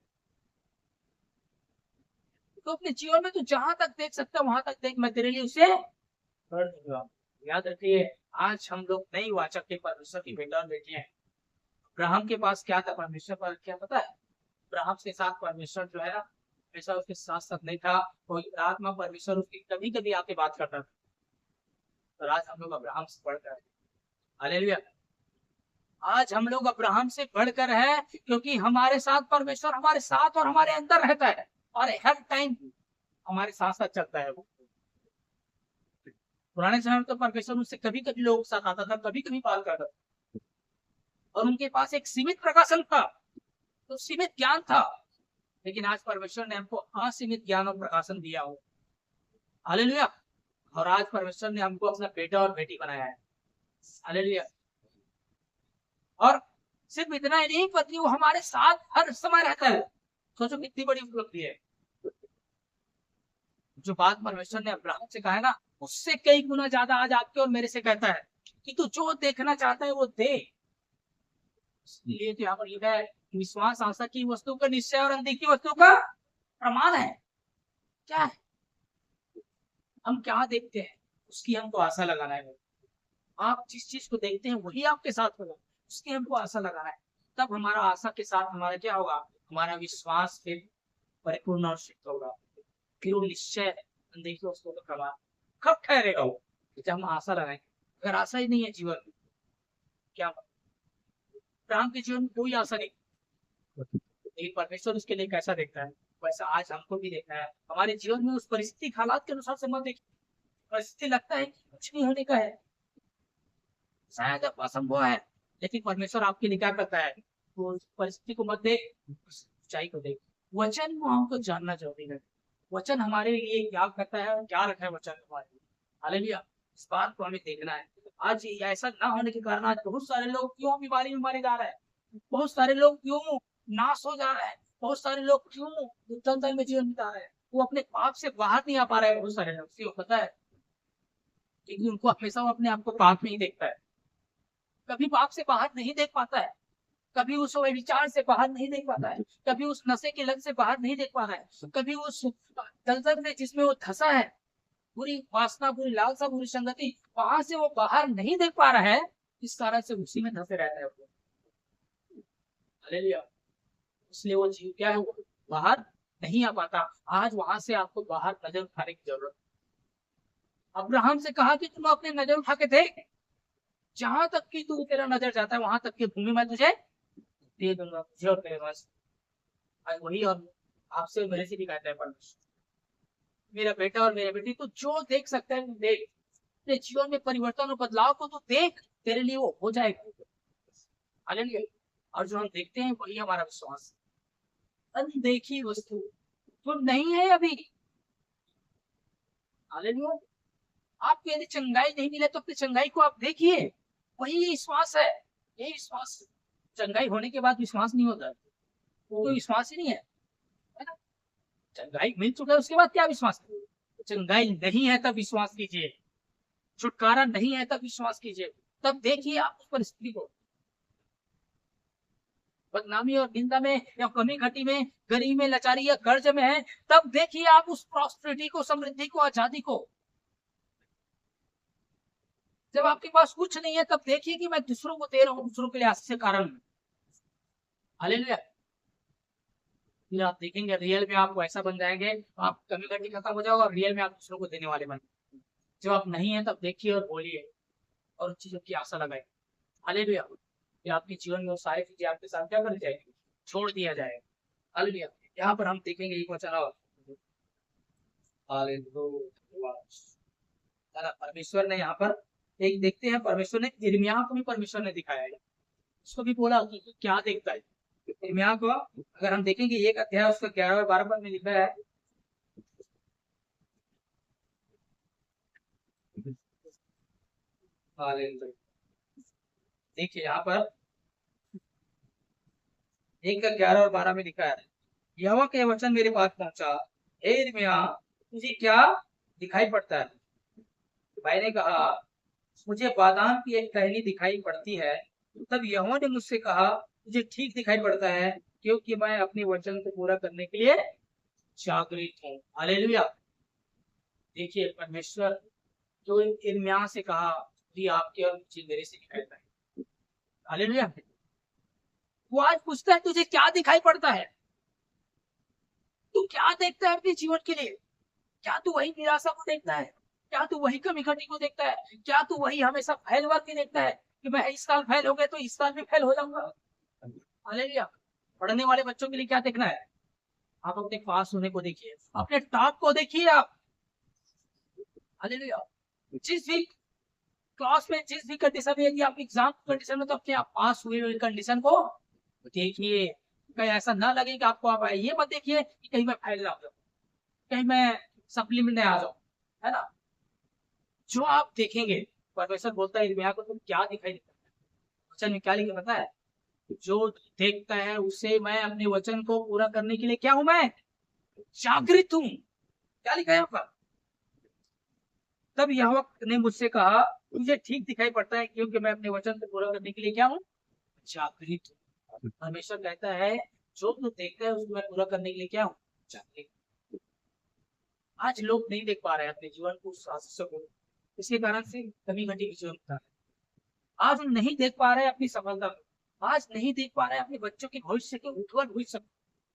तो अपने जीवन में तू जहां तक देख सकता है वहां तक देख, मैं तेरे लिए उसे कर दूंगा। याद रखिए, आज हम लोग नई वाचक के परमेश्वर की बेटा और बेटी हैं। अब्राहम के पास क्या था? परमेश्वर पर क्या पता है? अब्राहम के साथ परमेश्वर जो है ना, हमेशा उसके साथ साथ नहीं था। कोई आत्मा परमेश्वर उसकी कभी कभी आके बात करता था। और आज हम लोग अब्राहम से बढ़कर हैं। हालेलुया। आज हम लोग अब्राहम से बढ़कर है, क्योंकि हमारे साथ परमेश्वर हमारे साथ और हमारे अंदर रहता है, और हर टाइम हमारे साथ साथ चलता है वो। पुराने समय में तो परमेश्वर मुझसे कभी कभी लोगों के साथ आता था, कभी कभी बात करता था, और उनके पास एक सीमित प्रकाशन था, तो सीमित ज्ञान था। लेकिन आज परमेश्वर ने हमको असीमित ज्ञान और प्रकाशन दिया हो। हालेलुया। और आज परमेश्वर ने हमको अपना बेटा और बेटी बनाया है। हालेलुया। और सिर्फ इतना ही नहीं, पति वो हमारे साथ हर समय रहता है। सोचो कितनी बड़ी उपलब्धि है। जो बात परमेश्वर ने अब्राहम से कहा है ना, उससे कई गुना ज्यादा आज आपके और मेरे से कहता है कि तू जो देखना चाहता है वो दे। इसलिए तो यहाँ पर लिखा है, विश्वास आशा की वस्तु का निश्चय और अनदेखी वस्तु का प्रमाण है। क्या है? हम क्या देखते हैं उसकी हमको आशा लगाना है। आप जिस चीज को देखते हैं वही आपके साथ होगा, उसकी हमको आशा लगाना है। तब हमारा आशा के साथ हमारा क्या होगा? हमारा विश्वास फिर परिपूर्ण और सिद्ध होगा। फिर वो निश्चय अनदेखी वस्तु का प्रमाण कब ठहरेगा? वो जब हम आशा लगाएंगे। अगर आशा ही नहीं है जीवन में, क्या राम के जीवन में कोई आशा नहीं, लेकिन परमेश्वर उसके लिए कैसा देखता है वैसा आज हमको भी देखना है। हमारे जीवन में उस परिस्थिति हालात के अनुसार से मत देखिए। परिस्थिति लगता है कुछ नहीं होने का है, शायद असंभव है, लेकिन परमेश्वर आपके लिए क्या करता है? तो परिस्थिति को मत देख, ऊंचाई को देख। वचन को हमको जानना जरूरी है। वचन हमारे लिए क्या करता है, क्या रखा है वचन हमारे लिए। हालेलुया। इस बात को हमें देखना है। आज ऐसा ना होने के कारण आज बहुत सारे लोग क्यों बीमारी में मारे जा रहे हैं, बहुत सारे लोग क्यों नाश हो जा रहे हैं, बहुत सारे लोग क्यों दुर्दशा में जीवन बिता रहे हैं। वो अपने पाप से बाहर नहीं आ पा रहे हैं। बहुत सारे लोग क्यों पता है? क्योंकि उनको हमेशा वो अपने आप को पाप में ही देखता है, कभी पाप से बाहर नहीं देख पाता है, कभी उस विचार से बाहर नहीं देख पाता है, कभी उस नशे की लत से बाहर नहीं देख पा रहा है, कभी उस दलदल में जिसमें वो धंसा है, बुरी वासना, बुरी लालसा, बुरी संगति, वहां से वो बाहर नहीं देख पा रहा है। इस कारण से उसी में धंसे रहता है वो। हालेलुया। इसलिए वो जीव क्या है, वो बाहर नहीं आ पाता। आज वहां से आपको बाहर नजर उठाने की जरूरत। अब्राहम से कहा कि तुम अपने नजर उठा के देख, जहां तक कि तू तेरा नजर जाता है वहां तक की भूमि मैं तुझे दे दूंगा, मुझे और तेरे पास। आज वही और आपसे और मेरे से भी कहता है परमेश्वर, मेरा बेटा और मेरी बेटी, तू जो देख सकता है तू देख, तेरे जीवन में परिवर्तन और बदलाव को तू देख, तेरे लिए वो हो जाएगा। हालेलुया। और जो हम देखते हैं वही हमारा विश्वास। अनदेखी वस्तु जो नहीं है अभी, हालेलुया, आपको यदि चंगाई नहीं मिले तो अपनी चंगाई को आप देखिए, वही विश्वास है। यही विश्वास, चंगाई होने के बाद विश्वास नहीं होता, वो तो विश्वास ही नहीं है ना। चंगाई मिल चुका है उसके बाद क्या विश्वास है? चंगाई नहीं है तब विश्वास कीजिए, छुटकारा नहीं है तब विश्वास कीजिए, तब देखिए आप उस परिस्थिति को, बदनामी और निंदा में या कमी घटी में, गरीबी में, लाचारी या कर्ज में है, तब देखिए आप उस प्रॉस्पेरिटी को, समृद्धि को, आजादी को। जब आपके पास कुछ नहीं है तब देखिए कि मैं दूसरों को दे रहा हूं, दूसरों के लिए आशीष के कारण। हालेलुया। फिर आप देखेंगे रियल में आप वैसा बन जाएंगे, आप कमी घटी खत्म हो जाओगे और रियल में आप दूसरों को देने वाले बन। जब आप नहीं है तब देखिए और बोलिए और उन चीजों की आशा लगाए। हालेलुया। फिर आपके जीवन में वो सारी चीजें आपके साथ क्या कर जाएगी, छोड़ दिया जाएगा। हालेलुया। यहाँ पर हम देखेंगे एक वचन और, हालेलुया, परमेश्वर ने यहाँ पर एक देखते हैं, परमेश्वर ने यिर्मयाह को भी परमेश्वर ने दिखाया है, उसको भी बोला कि क्या देखता है यिर्मयाह को। अगर हम देखेंगे एक अध्याय उसका 11 और 12 पद में लिखा है, हालेलुया। देखिए यहाँ पर 1 का 11 और 12 में लिखा है, यहोवा का वचन मेरे पास पहुंचा, हे यिर्मयाह तुझे क्या दिखाई पड़ता है? भाई ने कहा मुझे बादाम की एक टहनी दिखाई पड़ती है। तब यहोवा ने मुझसे कहा मुझे ठीक दिखाई पड़ता है, क्योंकि मैं अपने वचन को पूरा करने के लिए जागृत हूँ। हालेलुया। देखिए परमेश्वर जो यिर्मयाह से कहा कि आपके और मुझे मेरे से दिखाई पड़ता है। हालेलुया। वो आज पूछता है तुझे क्या दिखाई पड़ता है, तू क्या देखता है अपने जीवन के लिए? क्या तू वही निराशा को देखता है? क्या तू वही कमी घटी को देखता है? क्या तू वही हमेशा फेल वर्क के देखता है कि मैं इस साल फेल हो गया तो इस साल भी फेल हो जाऊंगा? हालेलुया। पढ़ने वाले बच्चों के लिए क्या देखना है? आप अपने पास होने को देखिए, अपने टॉप को देखिए आप। हालेलुया। जिस भी क्लास में, जिस भी कंडीशन में, यदि आप एग्जाम कंडीशन में, तो अपने आप पास हुए हुए कंडीशन को देखिए। कहीं ऐसा ना लगे कि आपको आप ये मत देखिए कि कहीं मैं फेल ना हो जाऊं, कहीं मैं सप्लीमेंट में आ जाऊं, है ना। जो आप देखेंगे, परमेश्वर बोलता है यिर्मयाह को तुम क्या दिखाई देता है? वचन में क्या लिखा पता है? जो देखता है उसे मैं अपने वचन को पूरा करने के लिए क्या हूं, मैं जागृत हूं। क्या लिखा है यहाँ पर? तब यहोवा ने मुझसे कहा मुझे ठीक दिखाई पड़ता है, क्योंकि मैं अपने वचन को पूरा करने के लिए क्या हूँ, जागृत हूँ। परमेश्वर कहता है जो तू देखता है उसको मैं पूरा करने के लिए क्या हूँ, जागृत। आज लोग नहीं देख पा रहे हैं अपने जीवन को, उस आशीष को, इसके कारण से कमी घटी जीवन होता है। आज हम नहीं देख पा रहे हैं अपनी सफलता को, आज नहीं देख पा रहे हैं अपने बच्चों के भविष्य के उज्जवल भविष्य।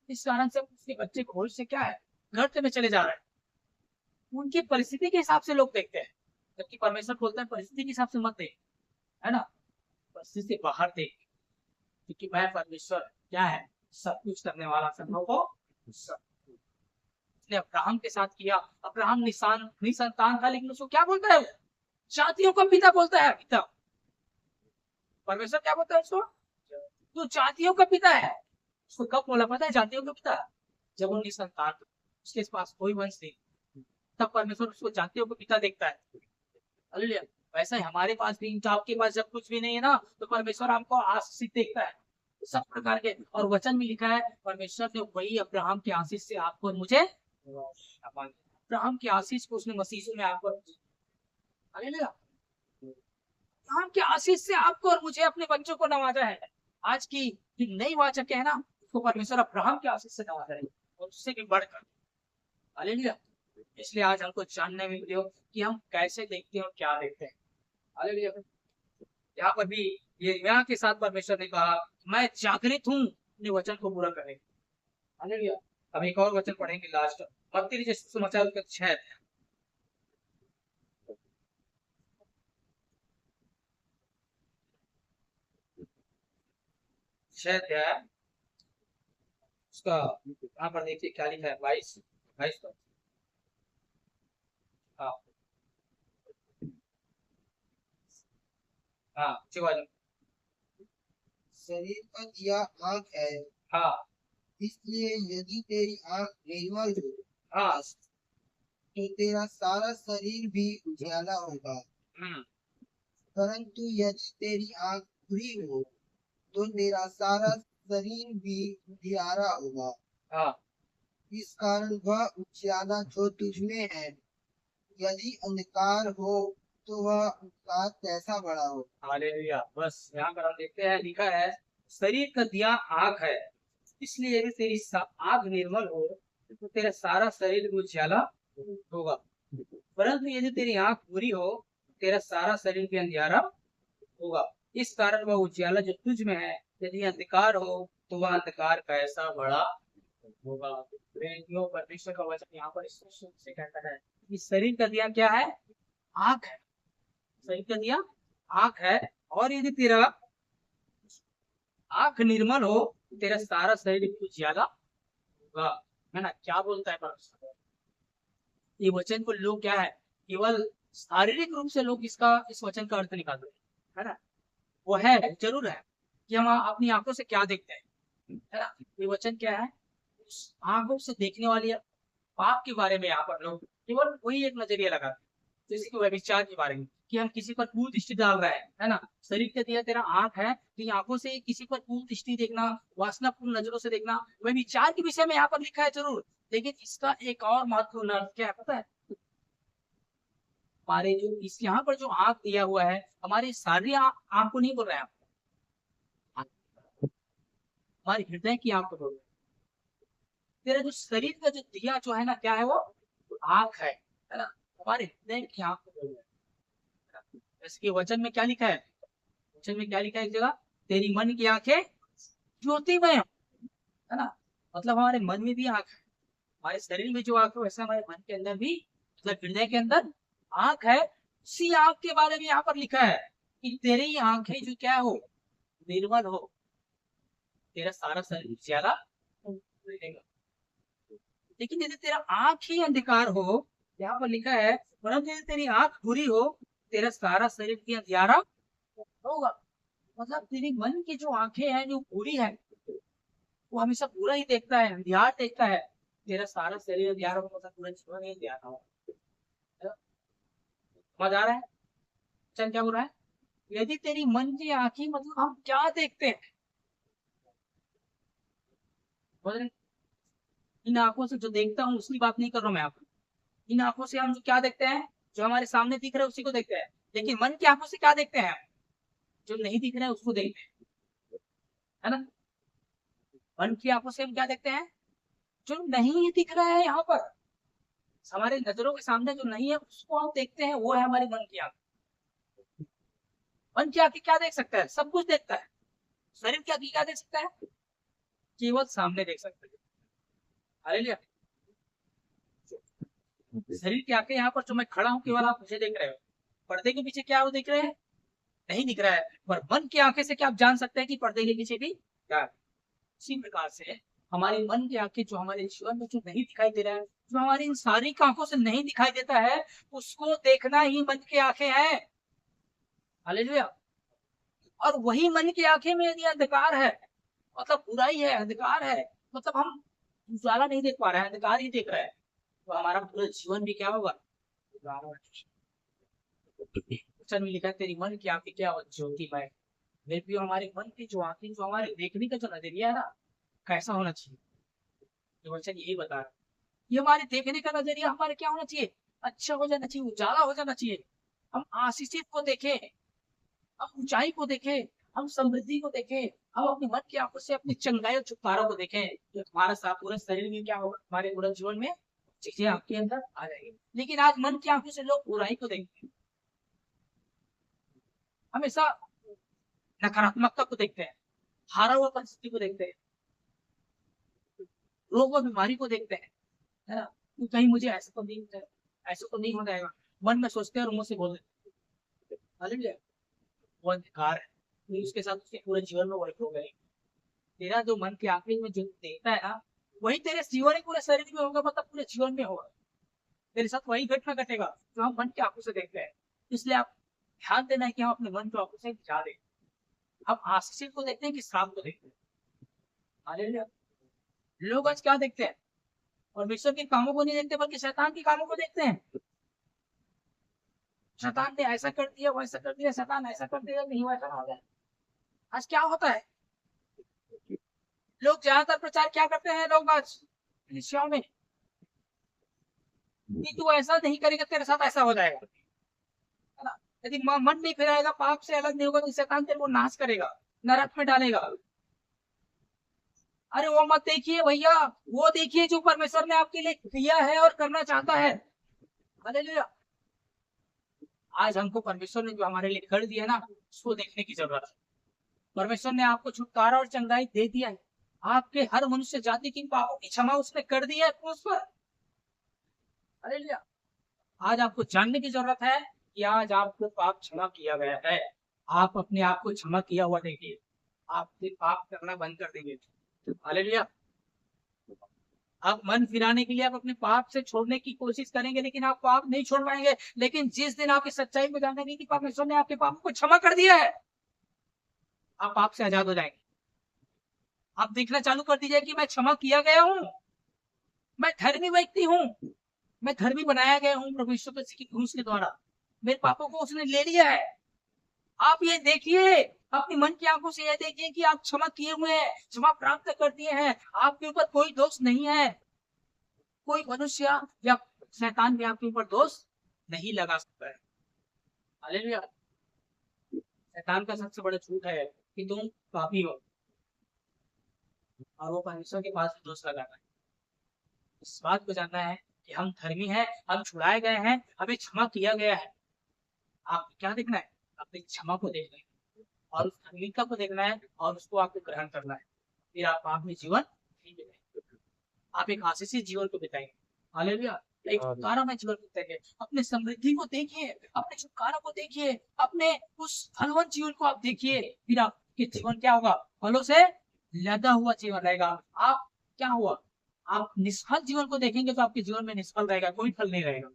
इस कारण से उसके बच्चे का भविष्य क्या है, घर में चले जा रहे हैं। उनकी परिस्थिति के हिसाब से लोग देखते हैं, जबकि परमेश्वर बोलता है परिस्थिति के हिसाब से मत देख, है ना, परिस्थिति से बाहर देख, क्योंकि मैं परमेश्वर क्या है, सब कुछ करने वाला, संभव को सब। इसने अब्राहम के साथ किया। अब्राहम निसंतान था, लेकिन उसको क्या बोलता है, जातियों का पिता बोलता है। पिता, परमेश्वर क्या बोलता है उसको, तू जातियों का पिता है। उसको कब बोला पता है, जातियों का पिता? जब वो निसंतान, उसके पास कोई वंश नहीं, तब परमेश्वर उसको जातियों को पिता देखता है। हालेलुया। वैसे ही हमारे पास भी, आपके पास जब कुछ भी नहीं है ना, तो परमेश्वर हमको आशीष देखता है सब प्रकार के। और वचन में लिखा है परमेश्वर ने वही अब्राहम के आशीष से आपको और मुझे, अब्राहम के आशीष को उसने मसीह में आपको, हालेलुया, अब्राहम के आशीष से आपको और मुझे अपने बच्चों को नवाजा है। आज की जो नई वाचक है ना, उसको परमेश्वर अब्राहम के आशीष से नवाजा है, और उससे भी बढ़कर। हालेलुया। इसलिए आज हमको जानने में मिले कि हम कैसे देखते हैं और क्या देखते हैं। हालेलुया। यहाँ पर भी यिर्मयाह के साथ परमेश्वर ने कहा मैं जागृत हूँ अपने वचन को पूरा करने। हालेलुया। अब एक और वचन पढ़ेंगे लास्ट, मत्ती समाचार उसका 6। 6 अध्याय उसका यहाँ पर देखिए क्या लिखा है, 22 22 पर। हाँ हाँ शिवाजी। शरीर का दिया आँख है, हाँ इसलिए यदि तेरी आँख निर्मल हो हाँ तो तेरा सारा शरीर भी उजियाला होगा। हम्म परंतु यदि तेरी आँख बुरी हो तो तेरा सारा शरीर भी अंधियारा होगा। हाँ इस कारण वह उजियाला जो तुझ में है, यदि अंधकार हो तो वह अंधकार कैसा बड़ा हो। हालेलुया। बस यहाँ पर हम देखते हैं लिखा है शरीर का दिया आँख है, इसलिए यदि तेरी आँख निर्मल हो तो तेरा सारा शरीर भी उजियाला होगा। परंतु यदि तेरी आँख बुरी हो तेरा सारा शरीर भी अंधियारा होगा। इस कारण वह उजियाला जो तुझ में है यदि अंधकार हो तो वह अंधकार कैसा बड़ा होगा। प्रेमियों, परमेश्वर का वचन यहाँ पर स्पष्ट रूप से कहता है कि शरीर का दिया क्या है, आँख है। शरीर का दिया आँख है, और यदि तेरा आँख निर्मल हो तेरा सारा शरीर कुछ ज्यादा होगा। है ना, क्या बोलता है परमेश्वर। ये वचन को लोग क्या है, केवल शारीरिक रूप से लोग इसका इस वचन का अर्थ निकालते हैं, है ना। वो है जरूर है कि हम अपनी आंखों से क्या देखते हैं, है ना। ये वचन क्या है, उस आंखों से देखने वाली पाप के बारे में यहाँ पर लोग केवल वही एक नजरिया लगाते हैं, जैसे कि व्यभिचार के बारे में कि हम किसी पर कुल दृष्टि डाल रहे हैं, है ना। शरीर के दिया तेरा आंख है तो आंखों से किसी पर कुल दृष्टि देखना, वासनापूर्ण नजरों से देखना, व्यभिचार के विषय में यहाँ पर लिखा है जरूर, लेकिन इसका एक और महत्वपूर्ण अर्थ क्या है पता है। हमारे जो इस यहाँ पर जो आंख दिया हुआ है हमारी सारी आंख को नहीं बोल रहे हैं, हमारे हृदय की आंख को बोल रहे हैं। तेरा जो शरीर का जो दिया जो है ना क्या है वो आंख है ना, हमारे हृदय की आंख को बोल रहे हैं। इसके वचन में क्या लिखा है, वचन में क्या लिखा है, एक जगह तेरी मन की आंखें ज्योतिमय है ना, मतलब हमारे मन में भी आंख है। हमारे शरीर में जो आंख है वैसा हमारे मन के अंदर भी, मतलब हृदय के अंदर आंख है। उसी आंख के बारे में यहाँ पर लिखा है कि तेरी आंखें जो क्या हो, निर्मल हो, तेरा सारा शरीर ज्यादा रहेगा। लेकिन यदि तेरा आंख ही अंधकार हो, यहाँ पर लिखा है, परंतु यदि तेरी आंख बुरी हो तेरा सारा शरीर की अंधियारा होगा। मतलब तेरी मन की जो आंखें हैं जो बुरी है वो हमेशा बुरा ही देखता है, अंधियार देखता है। तेरा सारा शरीर अंधियारा होगा, मतलब पूरा जीवन ही अंधियारा होगा। समझ आ रहा है चल क्या बोल रहा है। यदि तेरी मन की आंखें, मतलब हम क्या देखते हैं, इन आंखों से जो देखता हूँ उसकी बात नहीं कर रहा हूँ मैं आपको। इन आंखों से हम जो क्या देखते हैं, जो हमारे सामने दिख रहा है उसी को देखते हैं, लेकिन मन की आंखों से क्या देखते हैं, जो नहीं दिख रहा है उसको देखते हैं, है ना। मन की आंखों से हम क्या देखते हैं, जो नहीं दिख रहा है यहाँ पर हमारे नजरों के सामने जो नहीं है उसको हम देखते हैं, वो है हमारी मन की आंख। मन की आंखें क्या देख सकता है, सब कुछ देखता है। शरीर की आंखें क्या देख सकता है, केवल सामने देख सकता है। हालेलुया। शरीर की आंखें यहाँ पर जो मैं खड़ा हूँ केवल आप मुझे देख रहे हो, पर्दे के पीछे क्या वो देख रहे हैं, नहीं दिख रहा है। पर मन की आंखें से क्या आप जान सकते हैं कि पर्दे के पीछे भी क्या है। इसी प्रकार से हमारे मन की आंखें जो हमारे जीवन में जो नहीं दिखाई दे रहा है, जो हमारी इन सारी आंखों से नहीं दिखाई देता है, उसको देखना ही मन की आंखें हैं। हालेलुया। और वही मन की आंखें में यदि अंधकार है, मतलब बुराई है, अंधकार है, मतलब हम उजाला नहीं देख पा रहे हैं, अंधकार ही देख रहे हैं, तो हमारा पूरा जीवन भी क्या होगा, वचन में लिखा है तेरी मन की आंखें क्या ज्योतिमय। फिर भी हमारे मन की जो आंखें, जो हमारे देखने का जो नजरिया है ना कैसा होना चाहिए, तो वचन यही बता रहा है। ये हमारे देखने का नजरिया हमारे क्या होना चाहिए, अच्छा हो जाना चाहिए, उजाला हो जाना चाहिए। हम आशीषित को देखें, हम ऊंचाई को देखें, हम समृद्धि को देखें, हम अपने मन की आंखों से अपनी चंगाई और छुटकारा को देखें, तो हमारा साथ पूरे शरीर में क्या होगा, हमारे पूरे जीवन में चीजें आपके अंदर आ जाएगी। लेकिन आज मन की आंखों से लोग बुराई को देखते हैं, हमेशा नकारात्मकता को देखते हैं, हारा हुआ परिस्थिति को देखते हैं, रोग और बीमारी को देखते हैं, है ना। तो कहीं मुझे ऐसा तो नहीं, ऐसा तो नहीं हो जाएगा, मन में सोचते हैं और मुंह से बोल देते हैं। वो अंधकार है, तो उसके साथ उसके पूरे जीवन में वर्क हो गए। तेरा जो मन के आखिरी में जो देखता है ना, वही तेरे जीवन पूरे शरीर में होगा, मतलब पूरे जीवन में होगा। तेरे साथ वही घटना घटेगा जो हम मन की आंखों से देखते हैं। इसलिए आप ध्यान देना है कि हम अपने मन की आंखों से बचा दें। हम आशीष को देखते हैं कि श्राप को देखते हैं? हालेलुया। लोग आज क्या देखते हैं? परमेश्वर के कामों को नहीं देखते, बल्कि शैतान के कामों को देखते हैं। शैतान ने ऐसा कर दिया, वैसा कर दिया, शैतान ऐसा कर दिया, नहीं वैसा हो गया। आज क्या होता है? लोग ज्यादातर प्रचार क्या करते हैं? लोग आज कलीसियाओं में कि तू ऐसा नहीं करेगा तेरे साथ ऐसा हो जाएगा, है ना? यदि मन नहीं फिराएगा, पाप से अलग नहीं होगा, तो शैतान तेरे को नाश करेगा, नरक में डालेगा। अरे वो मत देखिए भैया, वो देखिए जो परमेश्वर ने आपके लिए किया है और करना चाहता है। हालेलुया। आज हमको परमेश्वर ने जो हमारे लिए कर दिया ना, उसको देखने की जरूरत है। परमेश्वर ने आपको छुटकारा और चंगाई दे दिया है। आपके हर मनुष्य जाति की पापों की क्षमा उसने कर दी है क्रूस पर। हालेलुया। आज आपको जानने की जरूरत है कि आज आपको पाप क्षमा किया गया है। आप अपने आप को क्षमा किया हुआ देखिए, आप पाप करना बंद कर देंगे। हालेलुया। आप मन फिराने के लिए आप अपने पाप से छोड़ने की कोशिश करेंगे, लेकिन आप पाप नहीं छोड़ पाएंगे। लेकिन जिस दिन आपकी सच्चाई को जानेंगे कि परमेश्वर ने आपके पापों को क्षमा कर दिया है, आप पाप से आजाद हो जाएंगे। आप देखना चालू कर दीजिए कि मैं क्षमा किया गया हूँ, मैं धर्मी व्यक्ति हूँ, मैं धर्मी बनाया गया हूँ प्रभु यीशु मसीह की क्रूस के द्वारा। मेरे पापों को उसने ले लिया है। आप ये देखिए, अपनी मन की आंखों से ये देखिए कि आप क्षमा किए हुए हैं, क्षमा प्राप्त कर दिए हैं। आपके ऊपर कोई दोष नहीं है। कोई मनुष्य या शैतान भी आपके ऊपर दोष नहीं लगा सकता है। हालेलुया। शैतान का सबसे बड़ा झूठ है कि तुम पापी हो, और वो परमेश्वर के पास दोष लगाना है। इस बात को जानना है कि हम धर्मी हैं, हम छुड़ाए गए हैं, हमें क्षमा किया गया है। आपको क्या देखना है? अपनी क्षमा को देखना है और उस धार्मिकता को देखना है और उसको आपको ग्रहण करना है। फिर आप अपने जीवन नहीं बिताएंगे, आप एक आशीषित जीवन को बिताएंगे। हालेलुया। एक छुटकारा में जीवन बिताएंगे। अपने समृद्धि को देखिए, अपने छुटकारा को देखिए, अपने उस फलवंत जीवन को आप देखिए। फिर आपके जीवन क्या होगा? फलों से लदा हुआ जीवन रहेगा। आप क्या हुआ? आप निष्फल जीवन को देखेंगे तो आपके जीवन में निष्फल रहेगा, कोई फल नहीं रहेगा,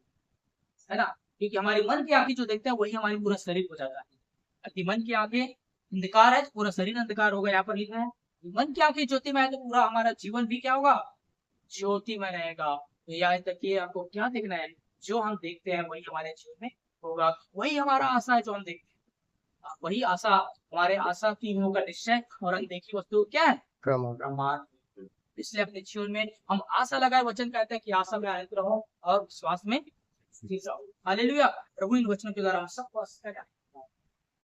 है ना? क्योंकि हमारे मन की आंखें जो देखते हैं वही हमारी पूरा शरीर हो जाता है। यदि मन की आंखें अंधकार है तो पूरा शरीर अंधकार होगा। यहाँ पर लिखा है मन की आंखें ज्योति में है तो पूरा हमारा जीवन भी क्या होगा? ज्योति में रहेगा। तो यहाँ तक कि आपको क्या देखना है? जो हम देखते हैं वही हमारे जीवन में होगा। वही हमारा आशा है जो हम देखते हैं, वही आशा हमारे आशा की होगा निश्चय, और अनदेखी वस्तु क्या है? प्रमाण। इसलिए अपने जीवन में हम आशा लगाए। वचन कहते हैं कि आशा में आनंद रहो और विश्वास में स्थिर रहो। हालेलुया। प्रभु इन वचनों के द्वारा हम सबको आशीष देगा।